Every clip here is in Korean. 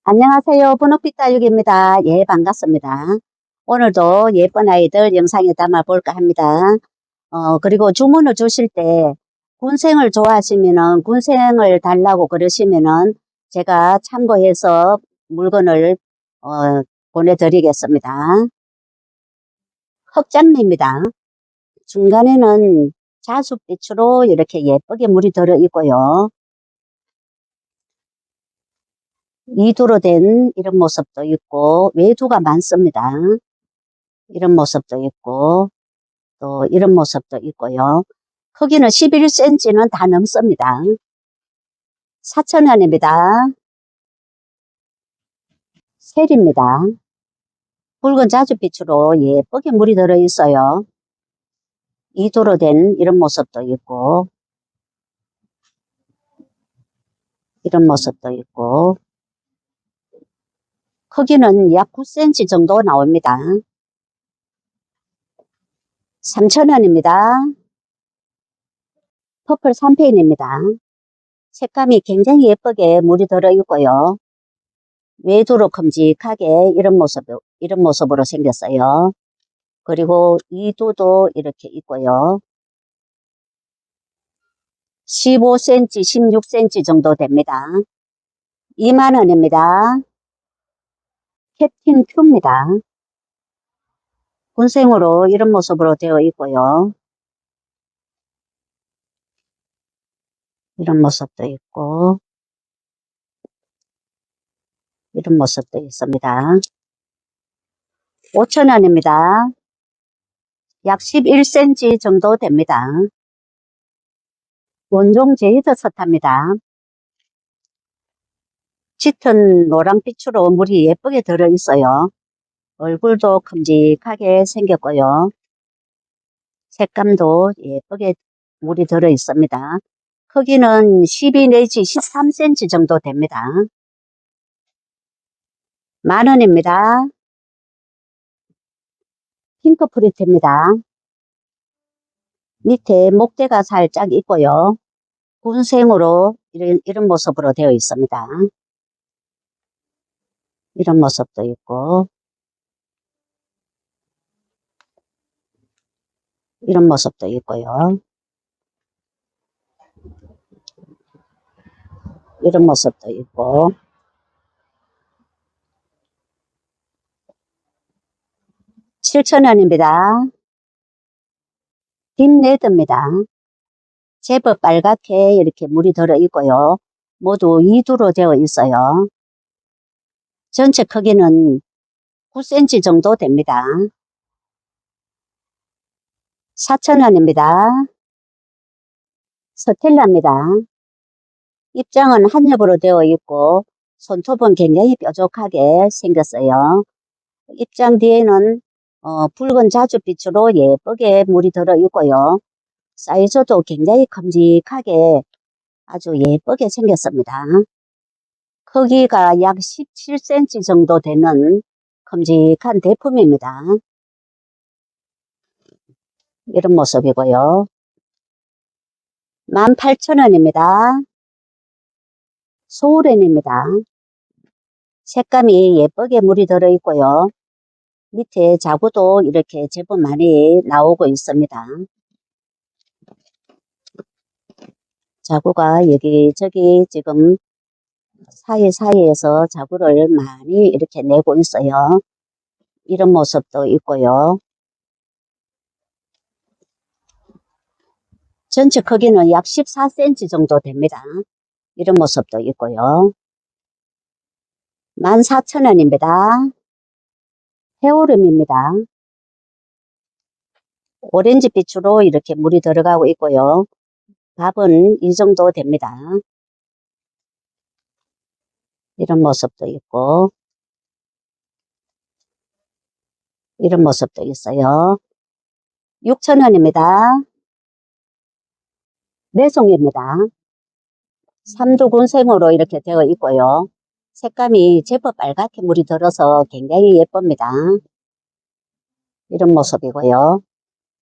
안녕하세요. 분홍빛 다육입니다. 예, 반갑습니다. 오늘도 예쁜 아이들 영상에 담아 볼까 합니다. 그리고 주문을 주실 때 군생을 좋아하시면은 군생을 달라고 그러시면은 제가 참고해서 물건을 어, 보내드리겠습니다. 흑장미입니다. 중간에는 자줏빛으로 이렇게 예쁘게 물이 들어 있고요. 이두로 된 이런 모습도 있고 외두가 많습니다. 이런 모습도 있고 또 이런 모습도 있고요. 크기는 11cm는 다 넘습니다. 4,000원입니다. 셀입니다. 붉은 자줏빛으로 예쁘게 물이 들어 있어요. 이두로 된 이런 모습도 있고 이런 모습도 있고 크기는 약 9cm 정도 나옵니다. 3,000원입니다. 퍼플 3페인입니다. 색감이 굉장히 예쁘게 물이 들어 있고요. 외두로 큼직하게 이런 모습으로 생겼어요. 그리고 이두도 이렇게 있고요. 15cm, 16cm 정도 됩니다. 2만원입니다. 캡틴 큐입니다. 군생으로 이런 모습으로 되어 있고요. 이런 모습도 있고 이런 모습도 있습니다. 5,000원입니다. 약 11cm 정도 됩니다. 원종 제이드 스타입니다. 짙은 노란빛으로 물이 예쁘게 들어 있어요. 얼굴도 큼직하게 생겼고요. 색감도 예쁘게 물이 들어 있습니다. 크기는 12 내지 13cm 정도 됩니다. 만원입니다. 핑크 프리트입니다. 밑에 목대가 살짝 있고요. 군생으로 이런 모습으로 되어 있습니다. 이런 모습도 있고 이런 모습도 있고요. 이런 모습도 있고 7,000원입니다. 딥레드입니다. 제법 빨갛게 이렇게 물이 들어 있고요. 모두 2두로 되어 있어요. 전체 크기는 9cm 정도 됩니다. 4,000원입니다. 스텔라입니다. 입장은 한 겹으로 되어 있고 손톱은 굉장히 뾰족하게 생겼어요. 입장 뒤에는 붉은 자줏빛으로 예쁘게 물이 들어 있고요. 사이즈도 굉장히 큼직하게 아주 예쁘게 생겼습니다. 크기가 약 17cm 정도 되는 큼직한 대품입니다. 이런 모습이고요. 18,000원입니다. 소우렌입니다. 색감이 예쁘게 물이 들어 있고요. 밑에 자구도 이렇게 제법 많이 나오고 있습니다. 자구가 여기저기 지금 사이사이에서 자구를 많이 이렇게 내고 있어요. 이런 모습도 있고요. 전체 크기는 약 14cm 정도 됩니다. 이런 모습도 있고요. 14,000원입니다. 헤어름입니다. 오렌지 빛으로 이렇게 물이 들어가고 있고요. 밥은 이 정도 됩니다. 이런 모습도 있고 이런 모습도 있어요. 6,000원입니다. 내송입니다. 삼두군생으로 이렇게 되어 있고요. 색감이 제법 빨갛게 물이 들어서 굉장히 예쁩니다. 이런 모습이고요.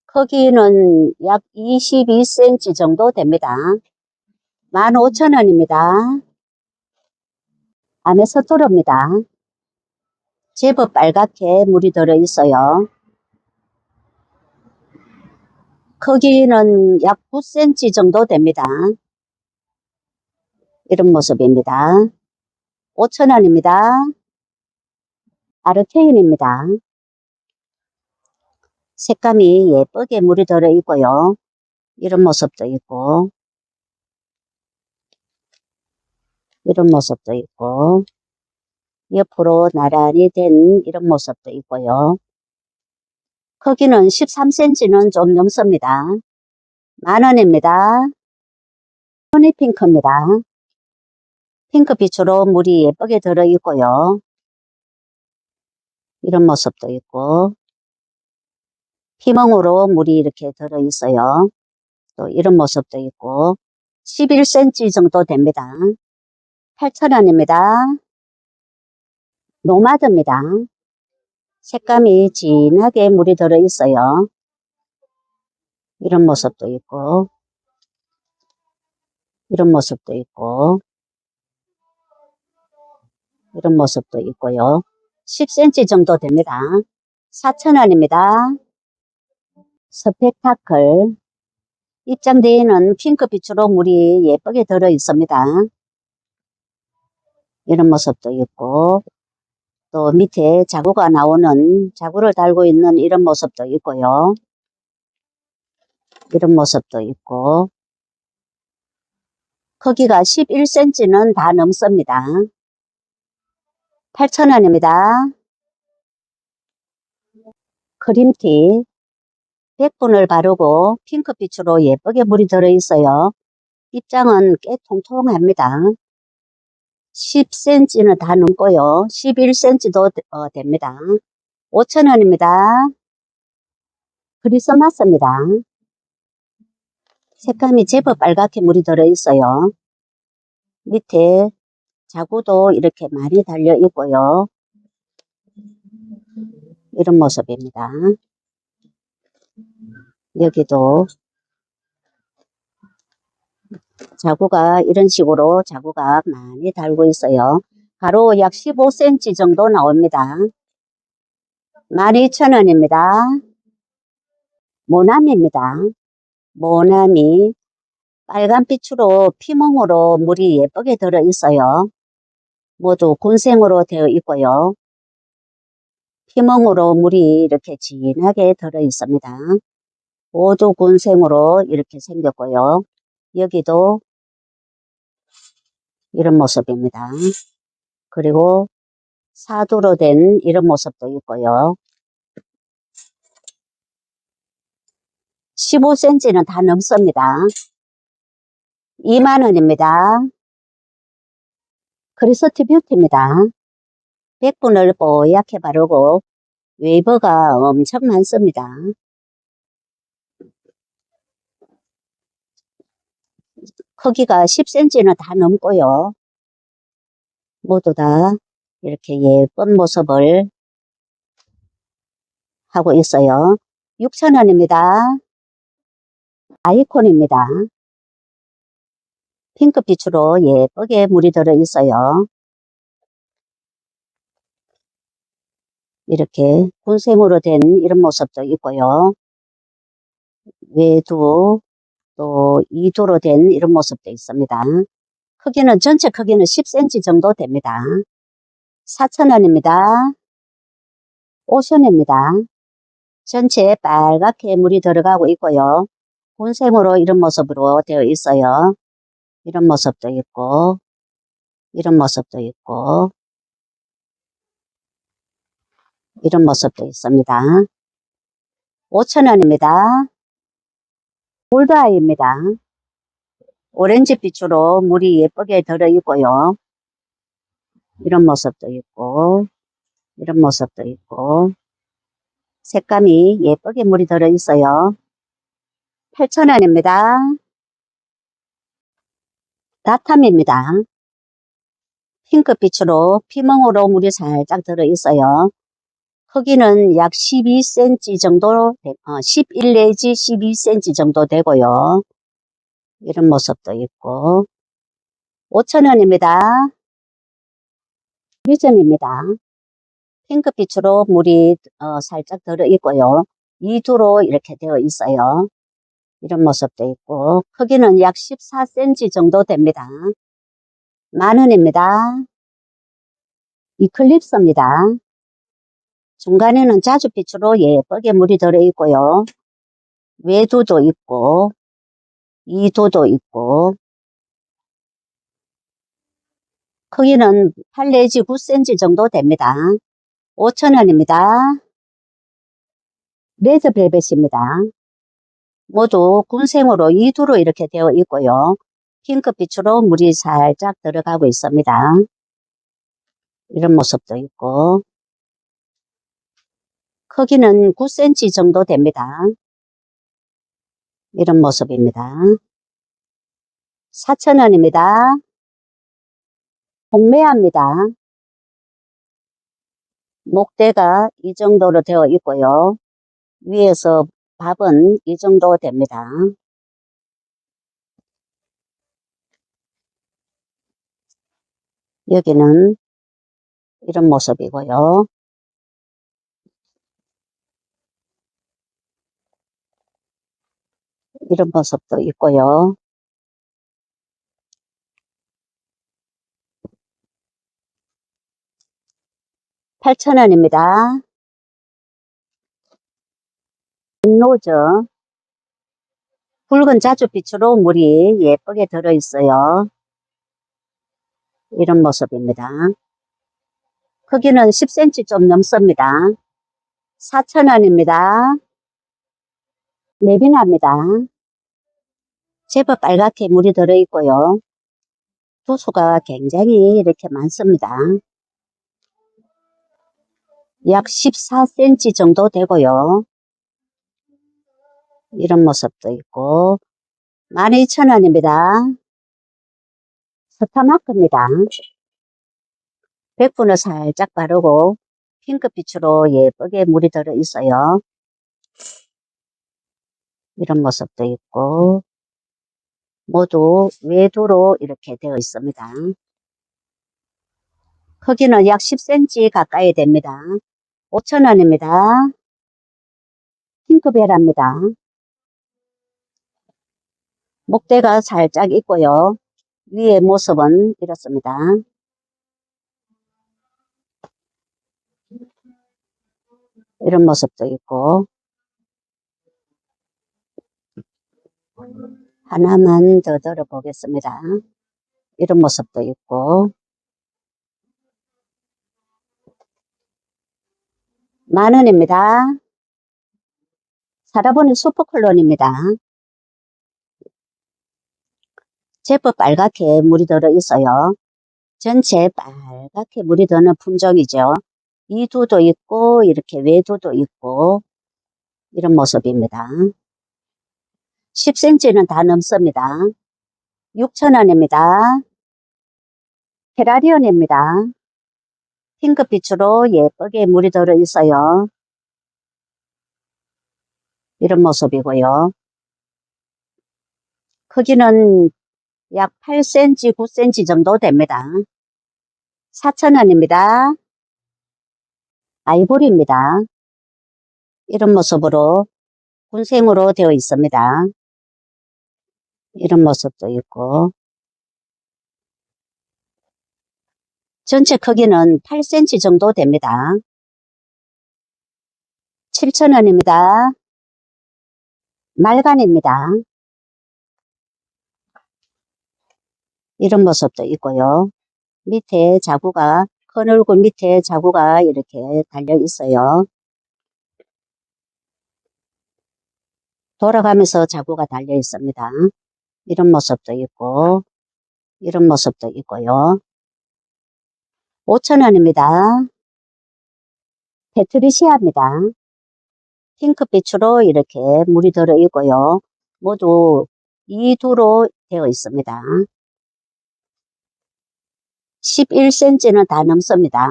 크기는 약 22cm 정도 됩니다. 15,000원입니다. 아메서토르입니다. 제법 빨갛게 물이 들어있어요. 크기는 약 9cm 정도 됩니다. 이런 모습입니다. 5,000원입니다. 아르케인입니다. 색감이 예쁘게 물이 들어있고요. 이런 모습도 있고, 이런 모습도 있고, 옆으로 나란히 된 이런 모습도 있고요. 크기는 13cm는 좀 넘습니다. 10,000원입니다. 허니핑크입니다. 핑크빛으로 물이 예쁘게 들어있고요. 이런 모습도 있고, 피멍으로 물이 이렇게 들어있어요. 또 이런 모습도 있고, 11cm 정도 됩니다. 8,000원입니다. 노마드입니다. 색감이 진하게 물이 들어있어요. 이런 모습도 있고, 이런 모습도 있고, 이런 모습도 있고요. 10cm 정도 됩니다. 4,000원입니다. 스펙타클. 입장대에는 핑크빛으로 물이 예쁘게 들어 있습니다. 이런 모습도 있고, 또 밑에 자구가 나오는, 자구를 달고 있는 이런 모습도 있고요. 이런 모습도 있고, 크기가 11cm는 다 넘습니다. 8,000원입니다. 크림티. 100분을 바르고 핑크빛으로 예쁘게 물이 들어있어요. 입장은 꽤 통통합니다. 10cm는 다 넘고요. 11cm도 됩니다. 5,000원입니다. 크리스마스입니다. 색감이 제법 빨갛게 물이 들어있어요. 밑에 자구도 이렇게 많이 달려 있고요. 이런 모습입니다. 여기도 자구가 이런 식으로 자구가 많이 달고 있어요. 가로 약 15cm 정도 나옵니다. 12,000원입니다. 모나미입니다. 모나미. 빨간빛으로 피멍으로 물이 예쁘게 들어 있어요. 모두 군생으로 되어 있고요. 피멍으로 물이 이렇게 진하게 들어 있습니다. 모두 군생으로 이렇게 생겼고요. 여기도 이런 모습입니다. 그리고 사두로 된 이런 모습도 있고요. 15cm는 다 넘습니다. 20,000원입니다. 크리스티 뷰티입니다. 100분을 뽀얗게 바르고 웨이버가 엄청 많습니다. 크기가 10cm는 다 넘고요. 모두 다 이렇게 예쁜 모습을 하고 있어요. 6,000원입니다. 아이콘입니다. 핑크빛으로 예쁘게 물이 들어 있어요. 이렇게 군생으로 된 이런 모습도 있고요. 외두 또 이두로 된 이런 모습도 있습니다. 크기는 전체 크기는 10cm 정도 됩니다. 4,000원입니다. 오션입니다. 전체 빨갛게 물이 들어가고 있고요. 군생으로 이런 모습으로 되어 있어요. 이런 모습도 있고, 이런 모습도 있고, 이런 모습도 있습니다. 5,000원입니다. 골드아이입니다. 오렌지빛으로 물이 예쁘게 들어있고요. 이런 모습도 있고, 이런 모습도 있고, 색감이 예쁘게 물이 들어있어요. 8,000원입니다. 다탐입니다. 핑크빛으로 피멍으로 물이 살짝 들어있어요. 크기는 약 12cm 정도, 11 내지 12cm 정도 되고요. 이런 모습도 있고. 5,000원입니다. 리전입니다. 핑크빛으로 물이 살짝 들어 있고요. 이두로 이렇게 되어 있어요. 이런 모습도 있고 크기는 약 14cm 정도 됩니다. 만원입니다. 이클립스입니다. 중간에는 자주빛으로 예쁘게 물이 들어 있고요. 외두도 있고 이두도 있고 크기는 8 내지 9cm 정도 됩니다. 5,000원입니다. 레드벨벳입니다. 모두 군생으로 이두로 이렇게 되어 있고요. 핑크빛으로 물이 살짝 들어가고 있습니다. 이런 모습도 있고 크기는 9cm 정도 됩니다. 이런 모습입니다. 4,000원입니다. 홍매화입니다. 목대가 이 정도로 되어 있고요. 위에서 밥은 이 정도 됩니다. 여기는 이런 모습이고요. 이런 모습도 있고요. (8,000원입니다) 노저 붉은 자주빛으로 물이 예쁘게 들어있어요. 이런 모습입니다. 크기는 10cm 좀 넘습니다. 4,000원입니다. 레비나입니다. 제법 빨갛게 물이 들어있고요. 도수가 굉장히 이렇게 많습니다. 약 14cm 정도 되고요. 이런 모습도 있고 12,000원입니다. 스타마크입니다. 백분을 살짝 바르고 핑크빛으로 예쁘게 물이 들어 있어요. 이런 모습도 있고 모두 외두로 이렇게 되어 있습니다. 크기는 약 10cm 가까이 됩니다. 5,000원입니다. 핑크베라입니다. 목대가 살짝 있고요. 위의 모습은 이렇습니다. 이런 모습도 있고 하나만 더 들어 보겠습니다. 이런 모습도 있고 만원입니다. 사라보니 슈퍼클론입니다. 제법 빨갛게 물이 들어 있어요. 전체 빨갛게 물이 드는 품종이죠. 이두도 있고 이렇게 외두도 있고 이런 모습입니다. 10cm는 다 넘습니다. 6,000원입니다. 테라리온입니다. 핑크빛으로 예쁘게 물이 들어 있어요. 이런 모습이고요. 크기는 약 8cm, 9cm 정도 됩니다. 4,000원입니다. 아이보리입니다. 이런 모습으로 군생으로 되어 있습니다. 이런 모습도 있고 전체 크기는 8cm 정도 됩니다. 7,000원입니다. 말간입니다. 이런 모습도 있고요. 밑에 자구가 큰 얼굴 밑에 자구가 이렇게 달려 있어요. 돌아가면서 자구가 달려 있습니다. 이런 모습도 있고 이런 모습도 있고요. 5,000원입니다. 페트리시아입니다. 핑크빛으로 이렇게 물이 들어 있고요. 모두 이두로 되어 있습니다. 11cm는 다 넘습니다.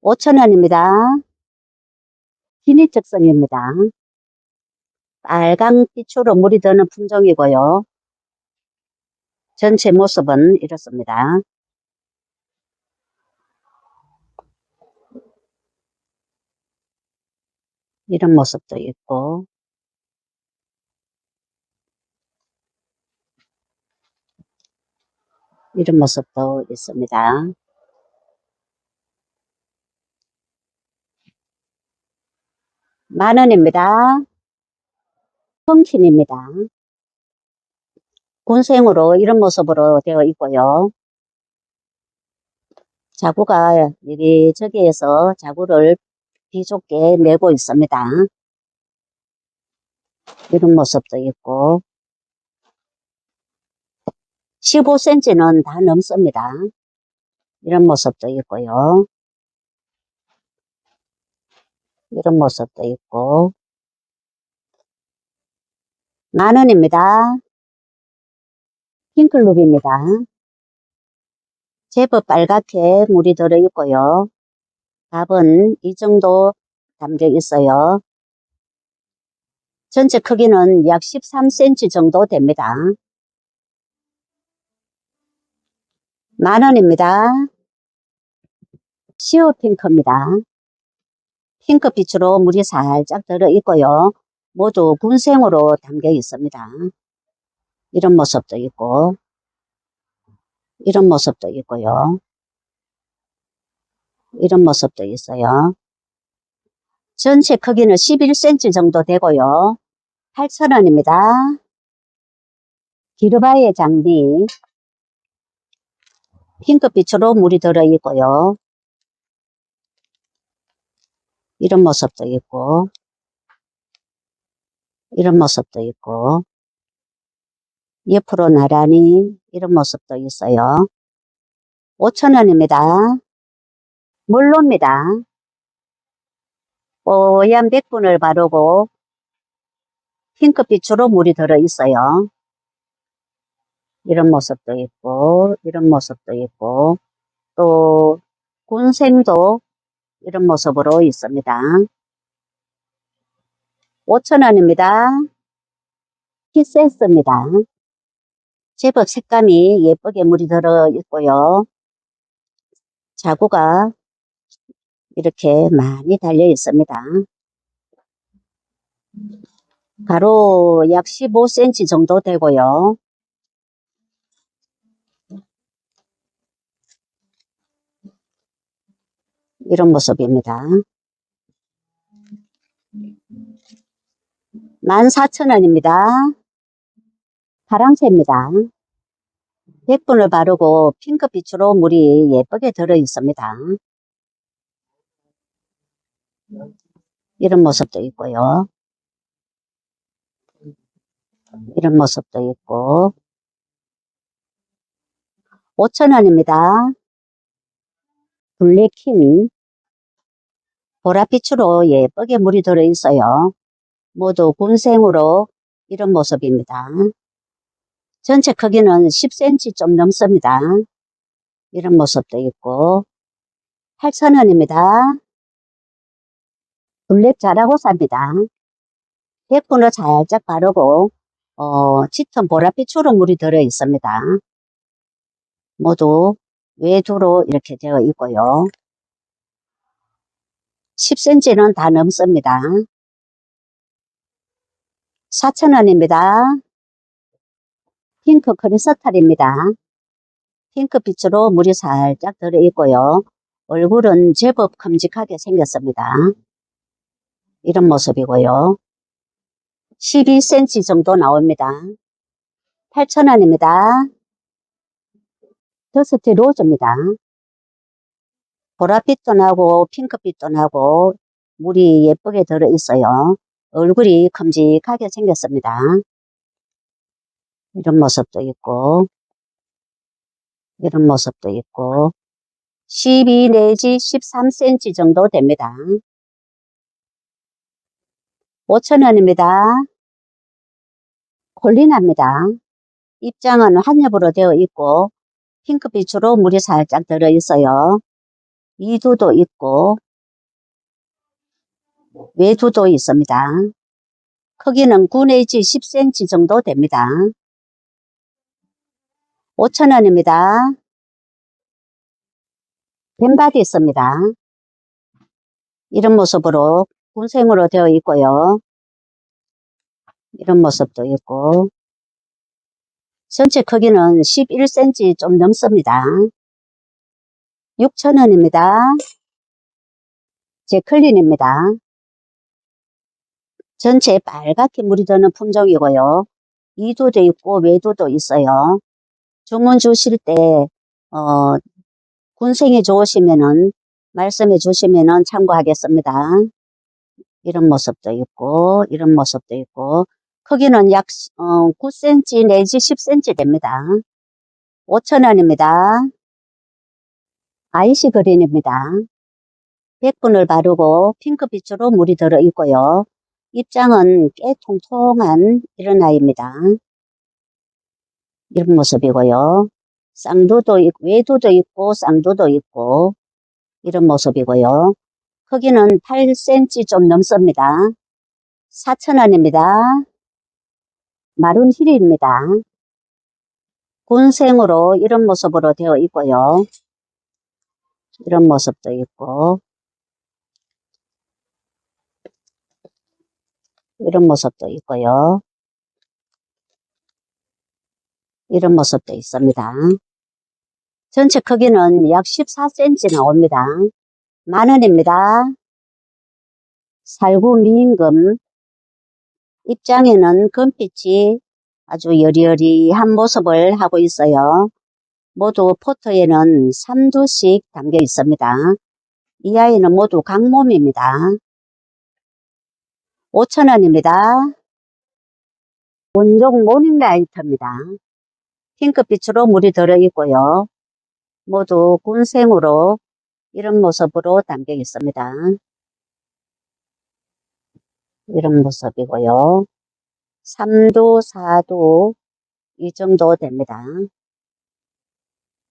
5,000원입니다. 기니특성입니다. 빨강빛으로 물이 드는 품종이고요. 전체 모습은 이렇습니다. 이런 모습도 있고, 이런 모습도 있습니다. 10,000원입니다. 펑킨입니다. 군생으로 이런 모습으로 되어 있고요. 자구가 여기저기에서 자구를 비좁게 내고 있습니다. 이런 모습도 있고 15cm는 다 넘습니다. 이런 모습도 있고요. 이런 모습도 있고 10,000원입니다. 핑클룹입니다. 제법 빨갛게 물이 들어 있고요. 답은 이 정도 담겨 있어요. 전체 크기는 약 13cm 정도 됩니다. 10,000원입니다. 시어 핑크입니다. 핑크빛으로 물이 살짝 들어 있고요. 모두 군생으로 담겨 있습니다. 이런 모습도 있고, 이런 모습도 있고요. 이런 모습도 있어요. 전체 크기는 11cm 정도 되고요. 8,000원입니다. 기르바의 장미, 핑크빛으로 물이 들어 있고요. 이런 모습도 있고, 이런 모습도 있고, 옆으로 나란히 이런 모습도 있어요. 5,000원입니다. 물로입니다. 뽀얀 백분을 바르고 핑크빛으로 물이 들어 있어요. 이런 모습도 있고, 이런 모습도 있고, 또 군생도 이런 모습으로 있습니다. 5,000원입니다. 키센스입니다. 제법 색감이 예쁘게 물이 들어 있고요. 자구가 이렇게 많이 달려 있습니다. 가로 약 15cm 정도 되고요. 이런 모습입니다. 14,000원입니다. 파랑새입니다. 100분을 바르고 핑크빛으로 물이 예쁘게 들어 있습니다. 이런 모습도 있고요. 이런 모습도 있고 5,000원입니다. 블랙킹 보랏빛으로 예쁘게 물이 들어 있어요. 모두 군생으로 이런 모습입니다. 전체 크기는 10cm 좀 넘습니다. 이런 모습도 있고 8,000원입니다. 블랙 자라고사입니다. 100분을 살짝 바르고 짙은 보랏빛으로 물이 들어 있습니다. 모두 외두로 이렇게 되어 있고요. 10cm는 다 넘습니다. 4,000원입니다. 핑크 크리스탈입니다. 핑크빛으로 물이 살짝 들어 있고요. 얼굴은 제법 큼직하게 생겼습니다. 이런 모습이고요. 12cm 정도 나옵니다. 8,000원입니다. 더스티 로즈입니다. 보랏빛도 나고 핑크빛도 나고 물이 예쁘게 들어 있어요. 얼굴이 큼직하게 생겼습니다. 이런 모습도 있고 이런 모습도 있고 12 내지 13cm 정도 됩니다. 5,000원입니다. 콜리나입니다. 입장은 한엽으로 되어 있고 핑크빛으로 물이 살짝 들어 있어요. 이두도 있고 외두도 있습니다. 크기는 9 내지 10cm 정도 됩니다. 5,000원입니다. 뱀바디 있습니다. 이런 모습으로 군생으로 되어 있고요. 이런 모습도 있고, 전체 크기는 11cm 좀 넘습니다. 6,000원입니다. 제클린입니다. 전체 빨갛게 물이 드는 품종이고요. 2도도 있고 외도도 있어요. 주문 주실 때 군생이 좋으시면은 말씀해 주시면은 참고하겠습니다. 이런 모습도 있고 이런 모습도 있고 크기는 약 9cm 내지 10cm 됩니다. 5,000원입니다. 아이시 그린입니다. 100분을 바르고 핑크빛으로 물이 들어 있고요. 입장은 꽤 통통한 이런 아이입니다. 이런 모습이고요. 쌍두도 있고 외두도 있고 쌍두도 있고 이런 모습이고요. 크기는 8cm 좀 넘습니다. 4,000원입니다. 마룬 힐입니다. 군생으로 이런 모습으로 되어 있고요. 이런 모습도 있고 이런 모습도 있고요. 이런 모습도 있습니다. 전체 크기는 약 14cm 나옵니다. 만원입니다. 살구 미인금 입장에는 금빛이 아주 여리여리한 모습을 하고 있어요. 모두 포트에는 3두씩 담겨 있습니다. 이 아이는 모두 강몸입니다. 5,000원입니다. 원종 모닝라이트입니다. 핑크빛으로 물이 들어있고요. 모두 군생으로 이런 모습으로 담겨 있습니다. 이런 모습이고요. 3두, 4두 이 정도 됩니다.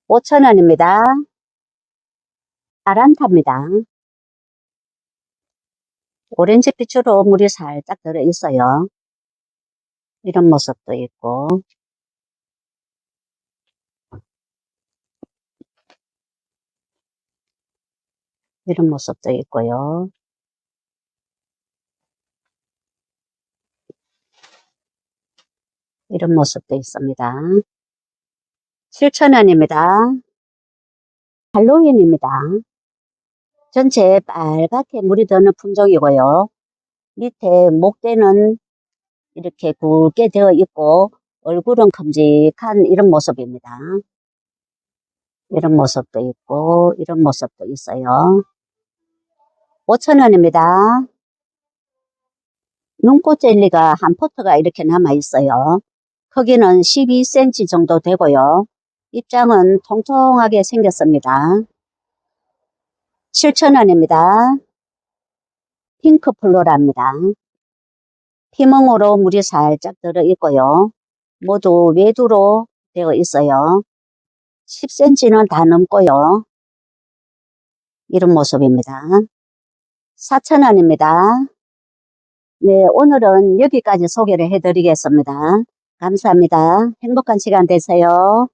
5,000원입니다. 아란타입니다. 오렌지빛으로 물이 살짝 들어있어요. 이런 모습도 있고 이런 모습도 있고요. 이런 모습도 있습니다. 7,000원입니다. 할로윈입니다. 전체 빨갛게 물이 드는 품종이고요. 밑에 목대는 이렇게 굵게 되어 있고 얼굴은 큼직한 이런 모습입니다. 이런 모습도 있고 이런 모습도 있어요. 5,000원입니다. 눈꽃 젤리가 한 포트가 이렇게 남아 있어요. 크기는 12cm 정도 되고요. 입장은 통통하게 생겼습니다. 7,000원입니다. 핑크 플로라입니다. 피멍으로 물이 살짝 들어있고요. 모두 외두로 되어 있어요. 10cm는 다 넘고요. 이런 모습입니다. 4,000원입니다. 네, 오늘은 여기까지 소개를 해드리겠습니다. 감사합니다. 행복한 시간 되세요.